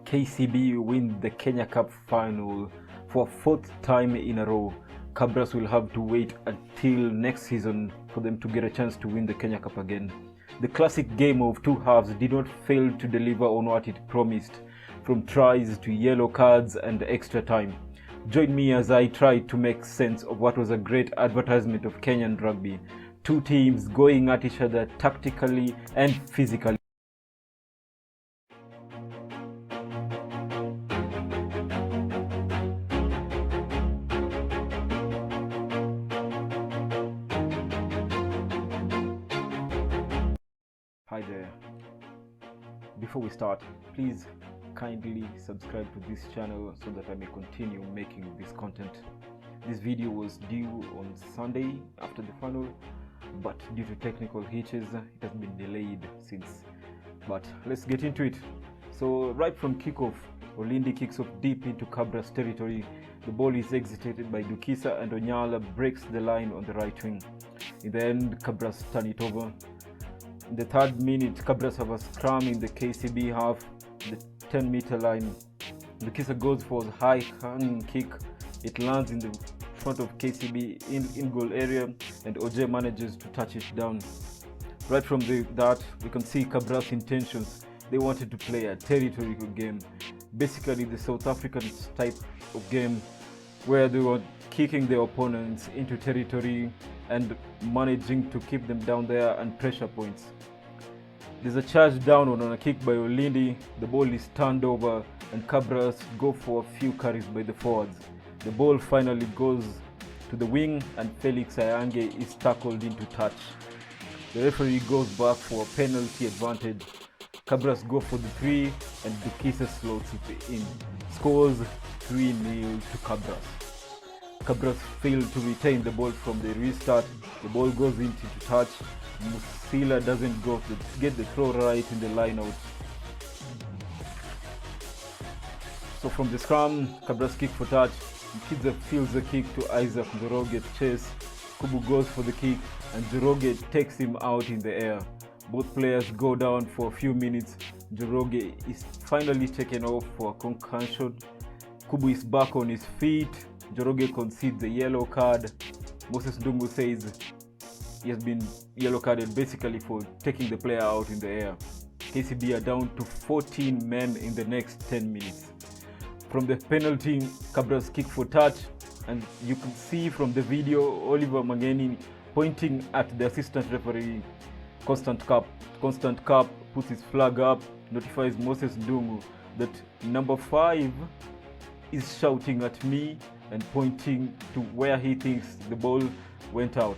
KCB win the Kenya Cup final for a fourth time in a row. Kabras will have to wait until next season for them to get a chance to win the Kenya Cup again. The classic game of two halves did not fail to deliver on what it promised, from tries to yellow cards and extra time. Join me as I try to make sense of what was a great advertisement of Kenyan rugby. Two teams going at each other tactically and physically. Hi there. Before we start, please kindly subscribe to this channel so that I may continue making this content. This video was due on Sunday after the final, but due to technical hitches, it has been delayed since. But let's get into it. So right from kickoff, Olindi kicks off deep into Kabras territory. The ball is executed by Dukisa and Onyala breaks the line on the right wing. In the end, Kabras turn it over. In the third minute, Kabras have a scrum in the KCB half, the 10-meter line. Dukisa goes for a high hanging kick. It lands in the front of KCB in goal area, and OJ manages to touch it down. Right from that, we can see Kabras' intentions. They wanted to play a territorial game, basically the South African type of game, where they were kicking their opponents into territory and managing to keep them down there and pressure points. There's a charge down on a kick by Olindi. The ball is turned over and Kabras go for a few carries by the forwards. The ball finally goes to the wing and Felix Ayange is tackled into touch. The referee goes back for a penalty advantage. Kabras go for the 3 and Dukisa slots it in. Scores 3-0 to Kabras. Kabras failed to retain the ball from the restart. The ball goes into touch. Musila doesn't get the throw right in the line out. So from the scrum, Kabras kick for touch. Mkidza fields the kick to Isaac Njoroge chase. Kubu goes for the kick and Njoroge takes him out in the air. Both players go down for a few minutes. Njoroge is finally taken off for a concussion. Kubu is back on his feet. Njoroge concedes a yellow card. Moses Ndungu says he has been yellow carded basically for taking the player out in the air. KCB are down to 14 men in the next 10 minutes. From the penalty, Kabras kick for touch, and you can see from the video Oliver Mangeni pointing at the assistant referee Constant Cup. Constant Cup puts his flag up, notifies Moses Ndungu that number 5 is shouting at me and pointing to where he thinks the ball went out.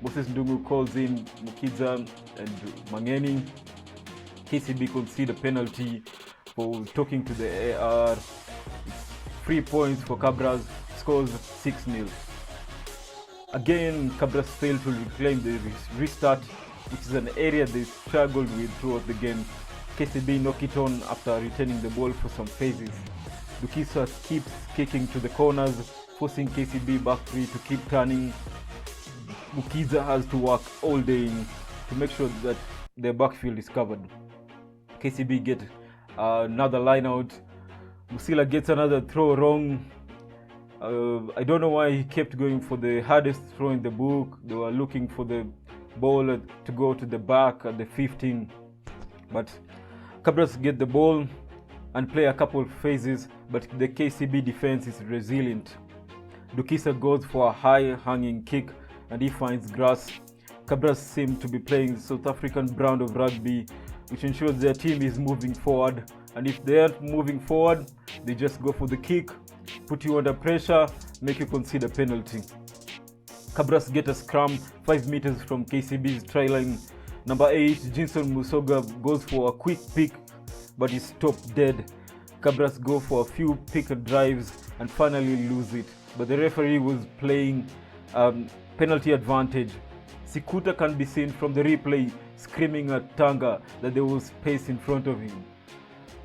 Moses Ndungu calls in Mkidza and Mangeni. KCB concede a penalty for talking to the AR. It's 3 points for Kabras, scores 6-0. Again, Kabras failed to reclaim the restart, which is an area they struggled with throughout the game. KCB knock it on after retaining the ball for some phases. Dukisa keeps kicking to the corners, forcing KCB back 3 to keep turning. Mukidza has to work all day to make sure that their backfield is covered. KCB get another line out. Musila gets another throw wrong. I don't know why he kept going for the hardest throw in the book. They were looking for the ball to go to the back at the 15. But Kabras get the ball and play a couple of phases, but the KCB defense is resilient. Dukisa goes for a high hanging kick and he finds grass. Kabras seem to be playing the South African brand of rugby, which ensures their team is moving forward. And if they aren't moving forward, they just go for the kick, put you under pressure, make you concede a penalty. Kabras get a scrum 5 meters from KCB's try line. Number 8, Jinson Musoga goes for a quick pick, but is stopped dead. Kabras go for a few pick and drives and finally lose it. But the referee was playing penalty advantage. Sikuta can be seen from the replay screaming at Tanga that there was space in front of him.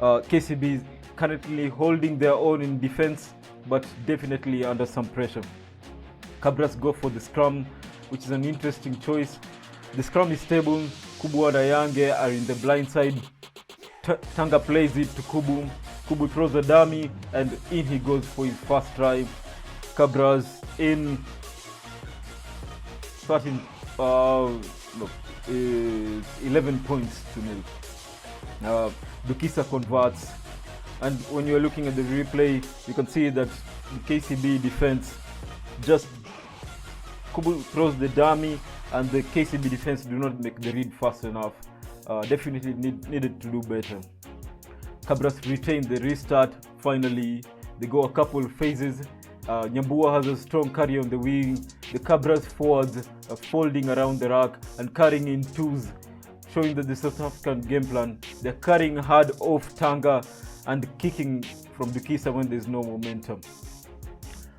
KCB is currently holding their own in defense, but definitely under some pressure. Kabras go for the scrum, which is an interesting choice. The scrum is stable. Kubu and Ayange are in the blind side. Tanga plays it to Kubu. Kubu throws a dummy, and in he goes for his first try. Kabras in 11 points to nil. Dukisa converts, and when you're looking at the replay, you can see that the KCB defense just Kubu throws the dummy, and the KCB defense do not make the read fast enough. Definitely needed to do better. Kabras retained the restart. Finally, they go a couple phases. Nyambua has a strong carry on the wing. The Kabras forwards are folding around the rack and carrying in twos, showing that the South African game plan. They're carrying hard off Tanga and kicking from Dukisa when there's no momentum.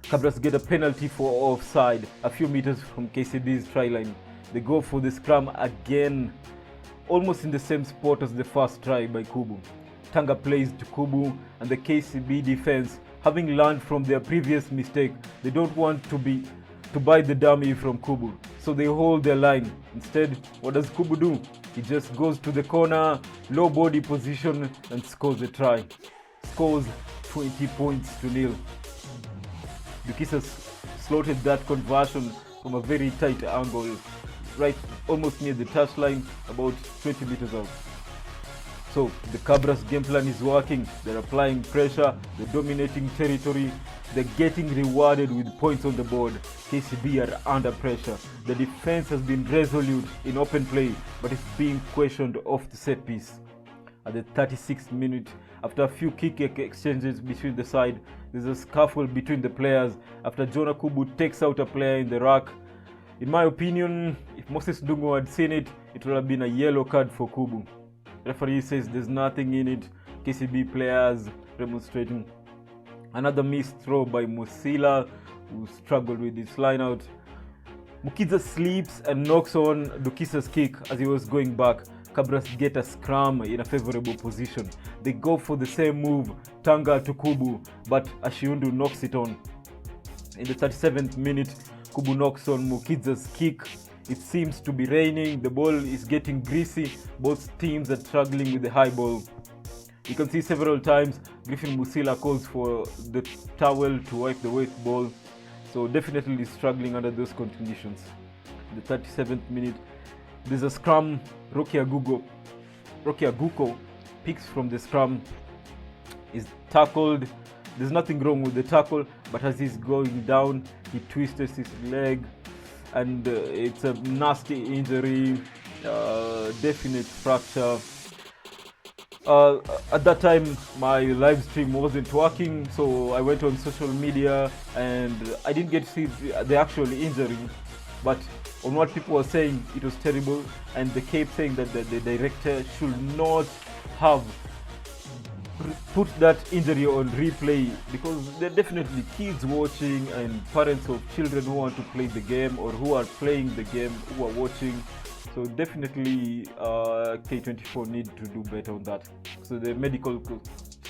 Kabras get a penalty for offside a few meters from KCB's try line. They go for the scrum again, almost in the same spot as the first try by Kubu. Tanga plays to Kubu, and the KCB defense, having learned from their previous mistake, they don't want to buy the dummy from Kubu, so they hold their line. Instead, what does Kubu do? He just goes to the corner, low body position, and scores a try. Scores 20 points to nil. Dukisa slotted that conversion from a very tight angle, right almost near the touchline, about 20 meters out. So the Kabras game plan is working. They're applying pressure, they're dominating territory, they're getting rewarded with points on the board. KCB are under pressure. The defense has been resolute in open play, but it's being questioned off the set piece. At the 36th minute, after a few kick exchanges between the side, there's a scuffle between the players after Jonah Kubu takes out a player in the rack. In my opinion, if Moses Dungu had seen it, it would have been a yellow card for Kubu. Referee says there's nothing in it. KCB players demonstrating. Another missed throw by Musila, who struggled with his line out. Mukidza sleeps and knocks on Dukisa's kick as he was going back. Kabras get a scrum in a favorable position. They go for the same move, Tanga to Kubu, but Ashiundu knocks it on. In the 37th minute, Kubu knocks on Mukidza's kick. It seems to be raining, the ball is getting greasy, both teams are struggling with the high ball. You can see several times Griffin Musila calls for the towel to wipe the wet ball, so definitely struggling under those conditions. In the 37th minute, there's a scrum. Rocky Aguko picks from the scrum, is tackled. There's nothing wrong with the tackle, but as he's going down, he twists his leg, and it's a nasty injury, definite fracture. At that time, my live stream wasn't working, so I went on social media and I didn't get to see the actual injury, but on what people were saying, it was terrible, and they kept saying that the director should not have put that injury on replay, because there are definitely kids watching and parents of children who want to play the game or who are playing the game who are watching. So definitely K24 need to do better on that. So the medical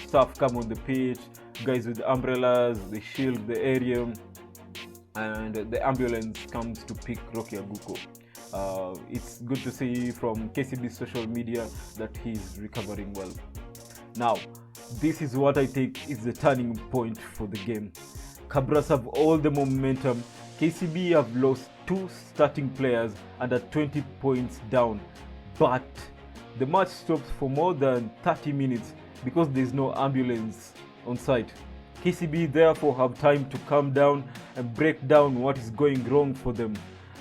staff come on the pitch, guys with umbrellas, they shield the area, and the ambulance comes to pick Rocky Aguko. It's good to see from KCB social media that he's recovering well. Now, this is what I think is the turning point for the game. Kabras have all the momentum. KCB have lost 2 starting players and are 20 points down. But the match stops for more than 30 minutes because there is no ambulance on site. KCB therefore have time to calm down and break down what is going wrong for them.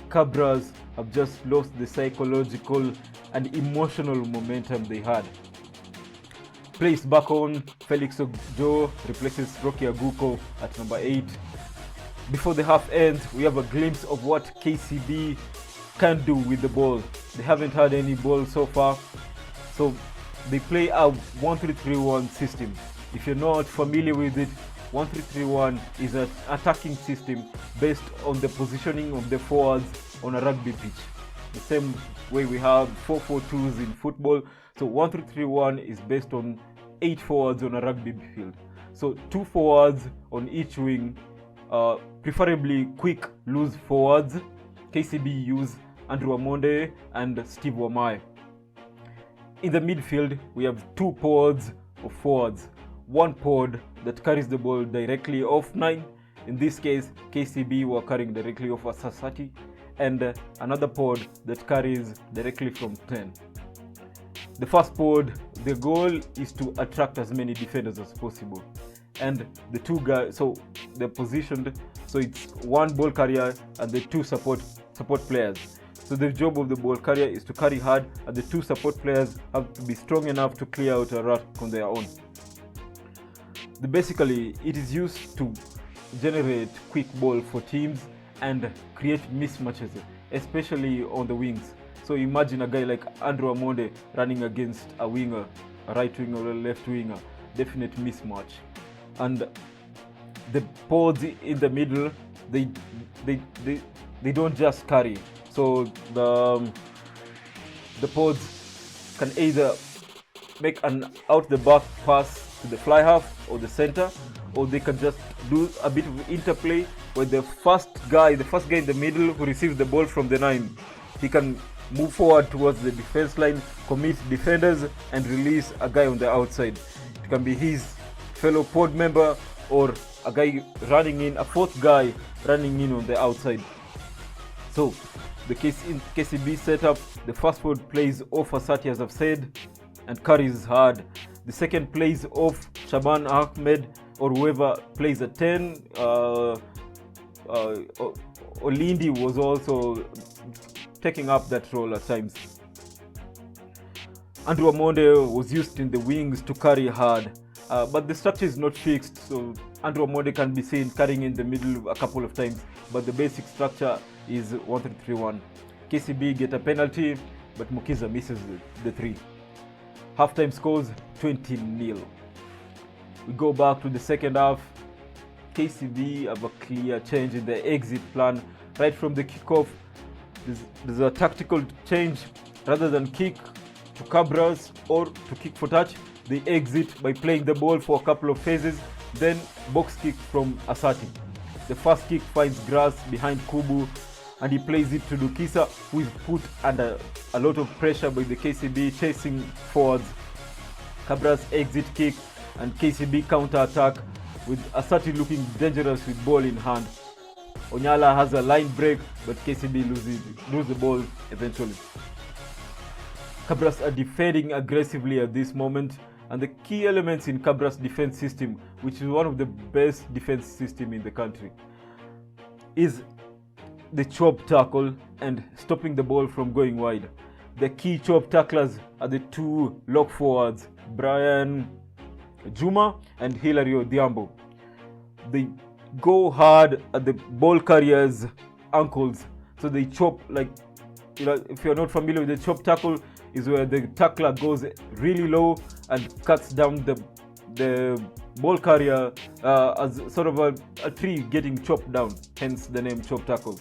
Kabras have just lost the psychological and emotional momentum they had. Placed back on, Felix Ojo replaces Rocky Aguko at number 8. Before the half ends, we have a glimpse of what KCB can do with the ball. They haven't had any ball so far, so they play a 1-3-3-1 system. If you're not familiar with it, 1-3-3-1 is an attacking system based on the positioning of the forwards on a rugby pitch. The same way we have 4-4-2s in football. So 1-3-3-1 is based on 8 forwards on a rugby field. So 2 forwards on each wing, preferably quick, loose forwards. KCB use Andrew Amonde and Steve Wamai. In the midfield, we have 2 pods of forwards. one pod that carries the ball directly off 9. In this case, KCB were carrying directly off Asasati, and another pod that carries directly from 10. The first pod, the goal is to attract as many defenders as possible. And the two guys, so they're positioned, so it's one ball carrier and the two support players. So the job of the ball carrier is to carry hard, and the two support players have to be strong enough to clear out a ruck on their own. Basically, it is used to generate quick ball for teams and create mismatches, especially on the wings. So imagine a guy like Andrew Amonde running against a winger, a right winger or a left winger, definite mismatch. And the pods in the middle, they don't just carry. So the pods can either make an out the back pass to the fly half or the center, or they can just do a bit of interplay where the first guy in the middle who receives the ball from the 9, he can move forward towards the defense line, commit defenders, and release a guy on the outside. It can be his fellow pod member or a guy running in, a fourth guy running in on the outside. So the KCB setup, the first pod plays off Asati, as I've said, and carries hard. The second plays off Shaban Ahmed or whoever plays at 10. Olindi was also taking up that role at times. Andrew Amonde was used in the wings to carry hard, but the structure is not fixed, so Andrew Amonde can be seen carrying in the middle a couple of times, but the basic structure is 1-3-3-1. KCB get a penalty, but Mukiza misses the 3. Halftime scores 20-0. We go back to the second half. KCB have a clear change in their exit plan. Right from the kickoff, there's a tactical change. Rather than kick to Kabras or to kick for touch, they exit by playing the ball for a couple of phases, then box kick from Asati. The first kick finds grass behind Kubu, and he plays it to Dukisa, who is put under a lot of pressure by the KCB chasing forwards. Kabras exit kick and KCB counter attack with Asati looking dangerous with ball in hand. Onyala has a line break, but KCB lose the ball eventually. Kabras are defending aggressively at this moment, and the key elements in Kabras' defense system, which is one of the best defense systems in the country, is the chop tackle and stopping the ball from going wide. The key chop tacklers are the two lock forwards, Brian Juma and Hilario Diambo. They go hard at the ball carrier's ankles, so they chop like, if you're not familiar with the chop tackle, is where the tackler goes really low and cuts down the ball carrier as sort of a tree getting chopped down, hence the name chop tackle.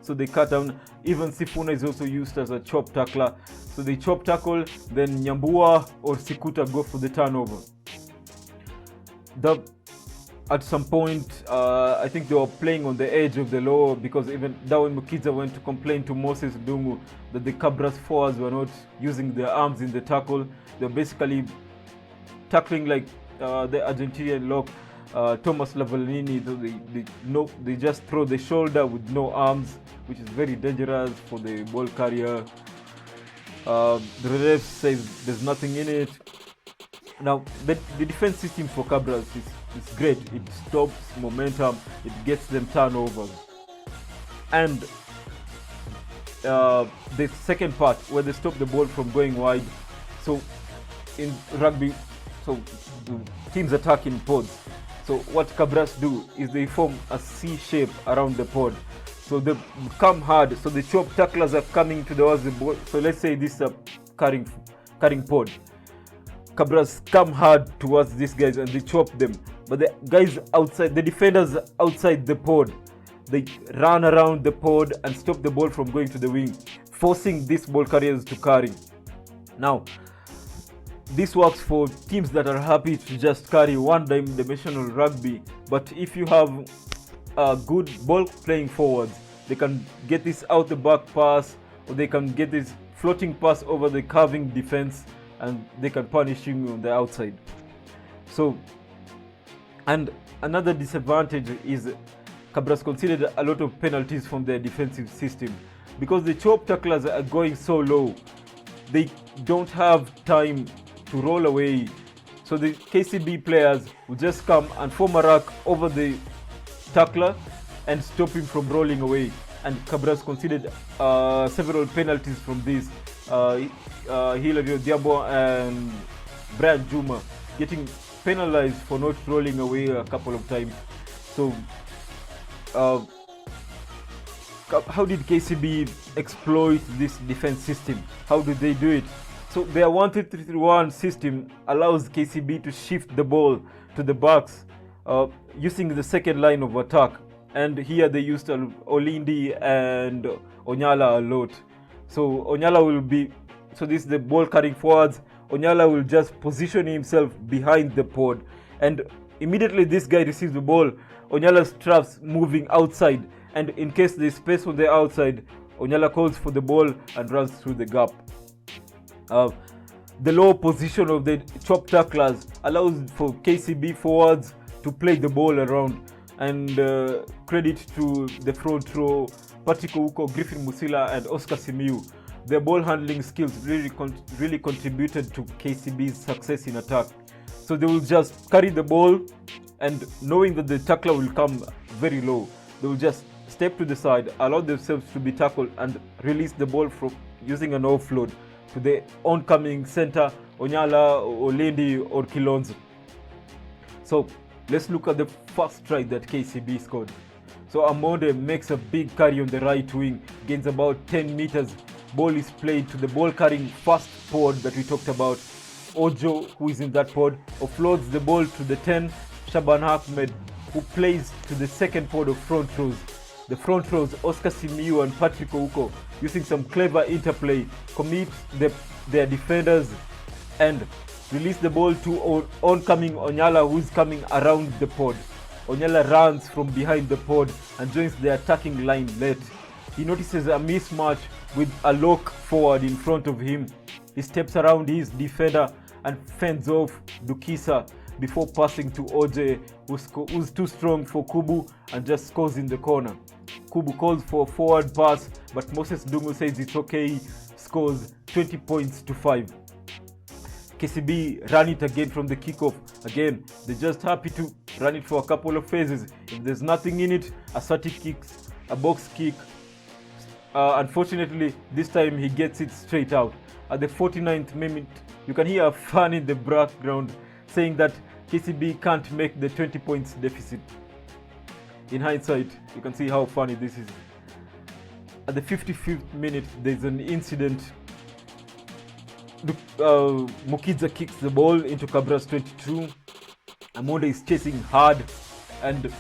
So they cut down. Even Sifuna is also used as a chop tackler. So they chop tackle, then Nyambua or Sikuta go for the turnover. At some point, I think they were playing on the edge of the law, because even Dawe Mukiza went to complain to Moses Dungu that the Kabras forwards were not using their arms in the tackle. They're basically tackling like the Argentinian lock, Thomas Lavalini. They just throw the shoulder with no arms, which is very dangerous for the ball carrier. The ref says there's nothing in it. Now, the defense system for Kabras is great. It stops momentum, it gets them turnovers. And the second part, where they stop the ball from going wide. So in rugby, so teams attack in pods. So what Kabras do is they form a C shape around the pod. So they come hard. So the chop tacklers are coming towards the ball. So let's say this is a carrying pod. Kabras come hard towards these guys and they chop them. But the guys outside, the defenders outside the pod, they run around the pod and stop the ball from going to the wing, forcing these ball carriers to carry. Now, this works for teams that are happy to just carry one-dimensional rugby. But if you have a good ball playing forwards, they can get this out the back pass, or they can get this floating pass over the curving defense, and they can punish you on the outside. So And another disadvantage is Kabras considered a lot of penalties from their defensive system. Because the chop tacklers are going so low, they don't have time to roll away. So the KCB players will just come and form a ruck over the tackler and stop him from rolling away. And Kabras considered several penalties from this. Hilario Diabo and Brad Juma getting penalized for not rolling away a couple of times. So how did KCB exploit this defense system? How did they do it? So their 1-3-1 system allows KCB to shift the ball to the backs using the second line of attack. And here they used Olindi and Onyala a lot. So Onyala will be, so this is the ball carrying forwards. Onyala will just position himself behind the pod. And immediately this guy receives the ball, Onyala starts moving outside. And in case there's space on the outside, Onyala calls for the ball and runs through the gap. The low position of the chop tacklers allows for KCB forwards to play the ball around. And credit to the front row, Patrick Ouko, Griffin Musila and Oscar Simiu. Their ball handling skills really contributed to KCB's success in attack. So they will just carry the ball, and knowing that the tackler will come very low, they will just step to the side, allow themselves to be tackled and release the ball from using an offload to the oncoming center, Onyala, Olendi or Kilonzo. So let's look at the first try that KCB scored. So Amonde makes a big carry on the right wing, gains about 10 meters. Ball is played to the ball carrying first pod that we talked about. Ojo, who is in that pod, offloads the ball to the 10, Shaban Ahmed, who plays to the second pod of front rows. The front rows, Oscar Simiu and Patrick Ouko, using some clever interplay, commit their defenders and release the ball to oncoming Onyala, who is coming around the pod. Onyala runs from behind the pod and joins the attacking line late. He notices a mismatch with a lock forward in front of him. He steps around his defender and fends off Dukisa before passing to OJ, who's too strong for Kubu and just scores in the corner. Kubu calls for a forward pass, but Moses Dungu says it's okay, scores 20 points to 5. KCB run it again from the kickoff. Again, they're just happy to run it for a couple of phases. If there's nothing in it, Asati kicks, a box kick. Unfortunately, this time he gets it straight out. At the 49th minute, you can hear a fan in the background saying that KCB can't make the 20 points deficit. In hindsight, you can see how funny this is. At the 55th minute, there's an incident. Mukidza kicks the ball into Kabras 22. Amonde is chasing hard and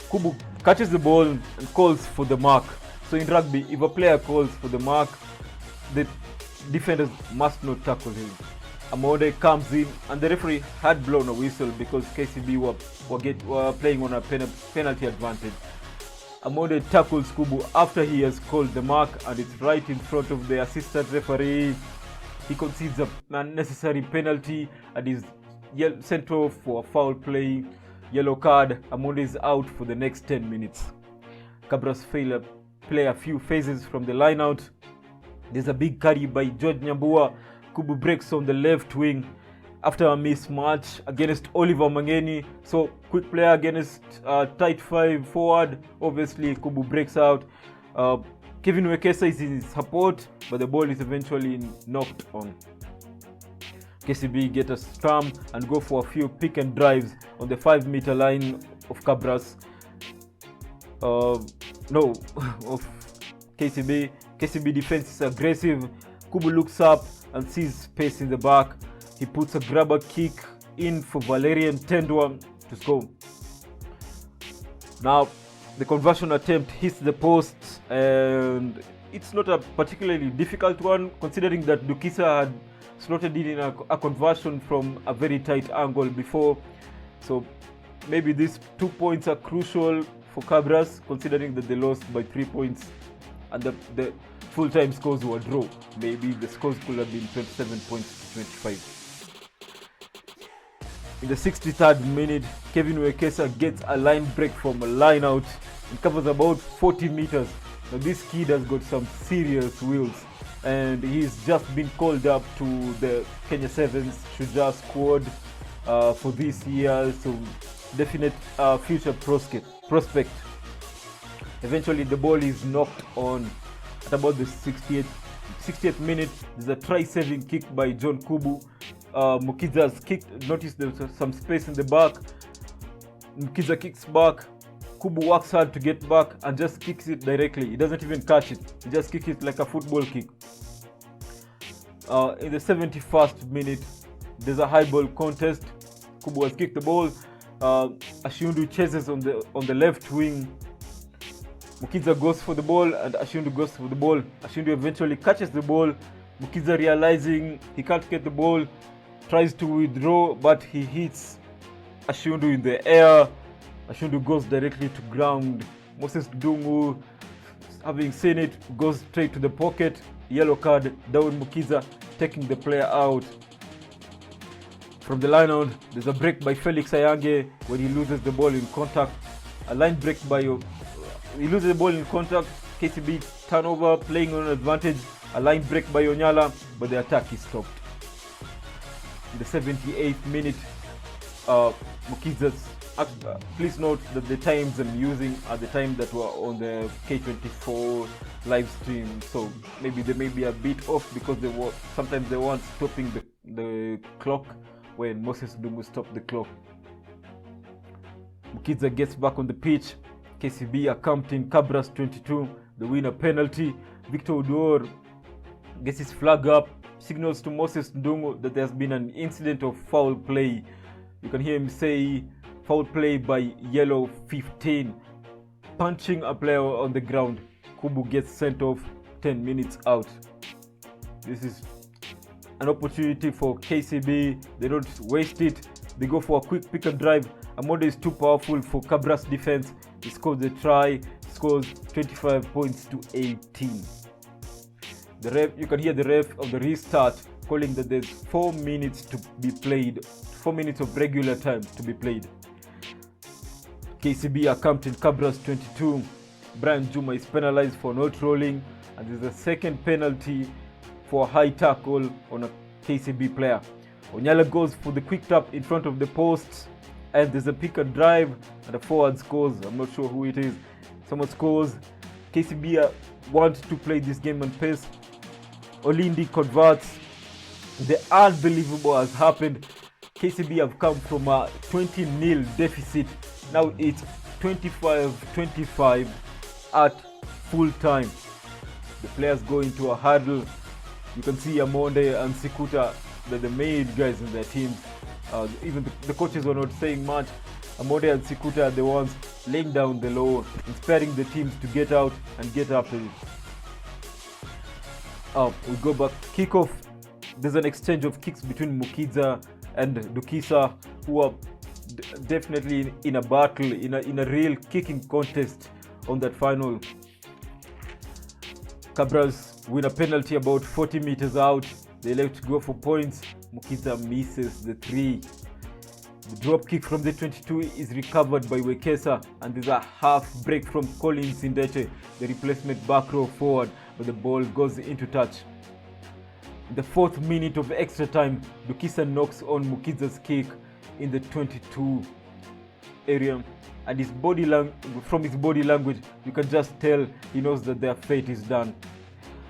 Kubu catches the ball and calls for the mark. So in rugby, if a player calls for the mark, the defenders must not tackle him. Amonde comes in and the referee had blown a whistle because KCB were playing on a penalty advantage. Amonde tackles Kubu after he has called the mark and it's right in front of the assistant referee. He concedes an unnecessary penalty and is sent off for a foul play, yellow card. Amonde is out for the next 10 minutes. Kabras play a few phases from the line out. There's a big carry by George Nyambua. Kubu breaks on the left wing after a mismatch against Oliver Mangeni. So quick play against tight 5 forward. Obviously Kubu breaks out. Kevin Wekesa is in support, but the ball is eventually knocked on. KCB get a scrum and go for a few pick and drives on the 5-meter line of Kabras. Of KCB. KCB defense is aggressive. Kubu looks up and sees space in the back. He puts a grabber kick in for Valerian Tendwa to score. Now, the conversion attempt hits the post and it's not a particularly difficult one considering that Dukisa had slotted in a conversion from a very tight angle before. So maybe these 2 points are crucial for Kabras considering that they lost by 3 points and the full-time scores were a draw. Maybe the scores could have been 27 points to 25. In the 63rd minute, Kevin Wekesa gets a line break from a line out and covers about 40 meters. Now this kid has got some serious wheels, and he's just been called up to the Kenya Sevens Shujaa squad for this year, so definite future prospect. Eventually the ball is knocked on at about the 60th minute. There's a try-saving kick by John Kubu. Mukiza's kicked, notice there's some space in the back. Mukiza kicks back. Kubu works hard to get back and just kicks it directly. He doesn't even catch it. He just kicks it like a football kick. In the 71st minute, there's a high ball contest. Kubu has kicked the ball. Ashundu chases on the left wing. Mukiza goes for the ball and Ashundu goes for the ball. Ashundu eventually catches the ball. Mukiza, realizing he can't get the ball, tries to withdraw, but he hits Ashundu in the air. Ashundu goes directly to ground. Moses Dungu, having seen it, goes straight to the pocket. Yellow card, down Mukiza, taking the player out. From the line out, there's a break by Felix Ayange when he loses the ball in contact. A line break by he loses the ball in contact. KCB turnover, playing on advantage. A line break by Onyala, but the attack is stopped. In the 78th minute, Mukiza's. Please note that the times I'm using are the time that were on the K24 live stream, so maybe they may be a bit off because sometimes they weren't stopping the clock when Moses Dungu stopped the clock. Mukiza gets back on the pitch. KCB are counting Kabras 22, the winner penalty. Victor Uduor gets his flag up, signals to Moses Ndungu that there's been an incident of foul play. You can hear him say foul play by yellow 15, punching a player on the ground. Kubu gets sent off, 10 minutes out. This is an opportunity for KCB. They don't waste it. They go for a quick pick and drive. Amode is too powerful for Kabras defense. He scores the try, scores 25 points to 18. The ref, you can hear the ref of the restart calling that there's 4 minutes to be played, 4 minutes of regular time to be played. KCB are counting Kabras 22. Brian Juma is penalized for not rolling, and there's a second penalty for a high tackle on a KCB player. Onyala goes for the quick tap in front of the post, and there's a pick and drive, and a forward scores. I'm not sure who it is. Someone scores. KCB want to play this game on pace. Olindi converts. The unbelievable has happened. KCB have come from a 20-0 deficit. Now it's 25-25 at full time. The players go into a huddle. You can see Amonde and Sikuta, the main guys in their teams. Even the coaches were not saying much. Amonde and Sikuta are the ones laying down the law, inspiring the teams to get out and get after it. We go back. Kickoff. There's an exchange of kicks between Mukiza and Dukisa, who are definitely in a battle, in a real kicking contest on that final. Kabras win a penalty about 40 meters out. They like to go for points. Mukiza misses the 3. The drop kick from the 22 is recovered by Wekesa, and there's a half break from Collins Indeche, the replacement back row forward, but the ball goes into touch. In the 4th minute of extra time, Dukisa knocks on Mukiza's kick in the 22 area, and from his body language, you can just tell he knows that their fate is done.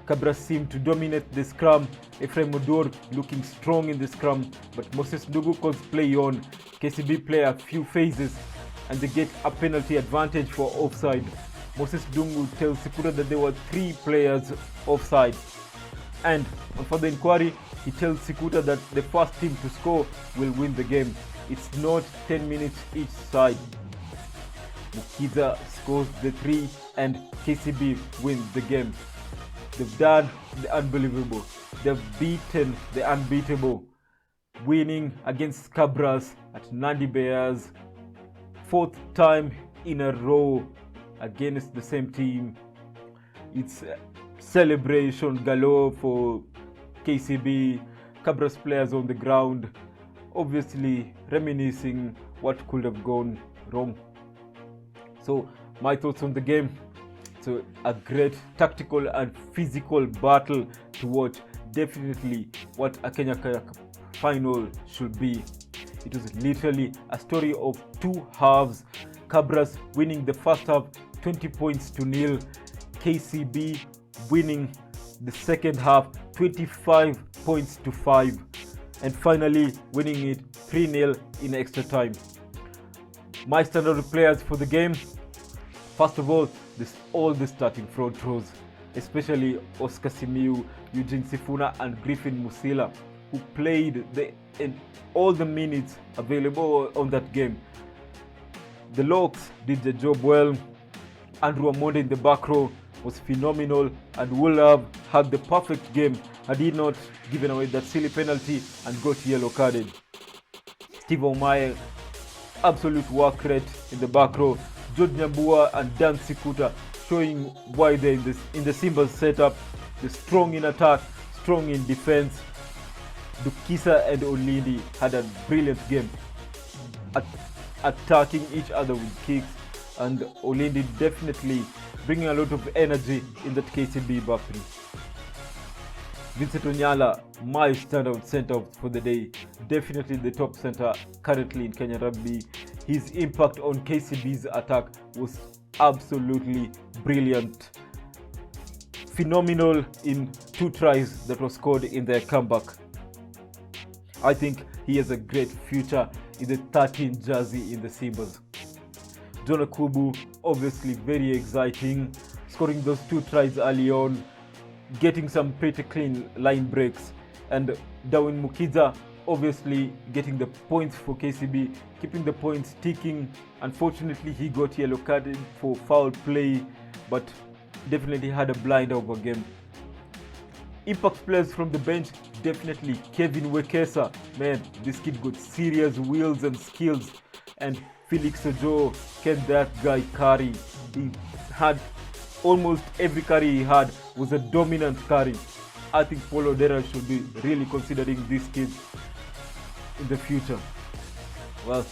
Kabras seem to dominate the scrum. Ephraim Odor looking strong in the scrum, but Moses Ndugu calls play on. KCB play a few phases, and they get a penalty advantage for offside. Moses Ndugu tells Sikuta that there were 3 players offside, and on further inquiry, he tells Sikuta that the first team to score will win the game. It's not 10 minutes each side. Mukiza scores the 3 and KCB wins the game. They've done the unbelievable. They've beaten the unbeatable, winning against Kabras at Nandi Bears, 4th time in a row against the same team. It's celebration galore for KCB. Kabras players on the ground. obviously reminiscing what could have gone wrong. So my thoughts on the game: so a great tactical and physical battle to watch. Definitely what a Kenya Cup final should be. It was literally a story of two halves. Kabras winning the first half 20 points to nil. KCB winning the second half 25 points to 5. And finally winning it 3-0 in extra time. My standout players for the game: first of all, all the starting front rows, especially Oscar Simiu, Eugene Sifuna and Griffin Musila, who played all the minutes available on that game. The Locks did the job well. Andrew Amonde in the back row was phenomenal, and would have had the perfect game had he not given away that silly penalty and got yellow carded. Steve Omae, absolute work rate in the back row. George Nyambua and Dan Sikuta showing why they're in the Simba setup. They're strong in attack, strong in defense. Dukisa and Olindi had a brilliant game, attacking each other with kicks, and Olindi definitely bringing a lot of energy in that KCB back three. Vincent Onyala, my standout centre for the day, definitely the top centre currently in Kenya Rugby. His impact on KCB's attack was absolutely brilliant. Phenomenal in 2 tries that were scored in their comeback. I think he has a great future in the 13 jersey in the Simbas. John Akubu, obviously very exciting, scoring those 2 tries early on, getting some pretty clean line breaks, and Darwin Mukiza obviously getting the points for KCB, keeping the points ticking. Unfortunately, he got yellow carded for foul play, but definitely had a blind over game. Impact players from the bench, definitely Kevin Wekesa. Man, this kid got serious wheels and skills. And Felix Ojo, can that guy carry? He had almost every carry he had was a dominant carry. I think Paulo Dera should be really considering these kids in the future. Well,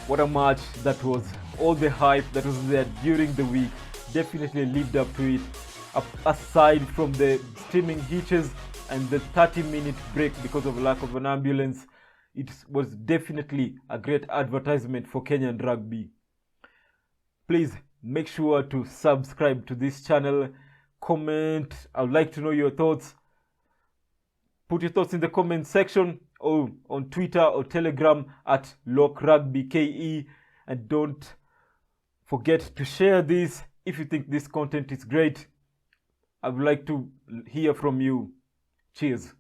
what a match that was. All the hype that was there during the week definitely lived up to it. Aside from the streaming hitches and the 30-minute break because of lack of an ambulance, it was definitely a great advertisement for Kenyan rugby. Please make sure to subscribe to this channel, comment. I would like to know your thoughts. Put your thoughts in the comment section or on Twitter or Telegram at LockRugbyKE, and don't forget to share this if you think this content is great. I would like to hear from you. Cheers.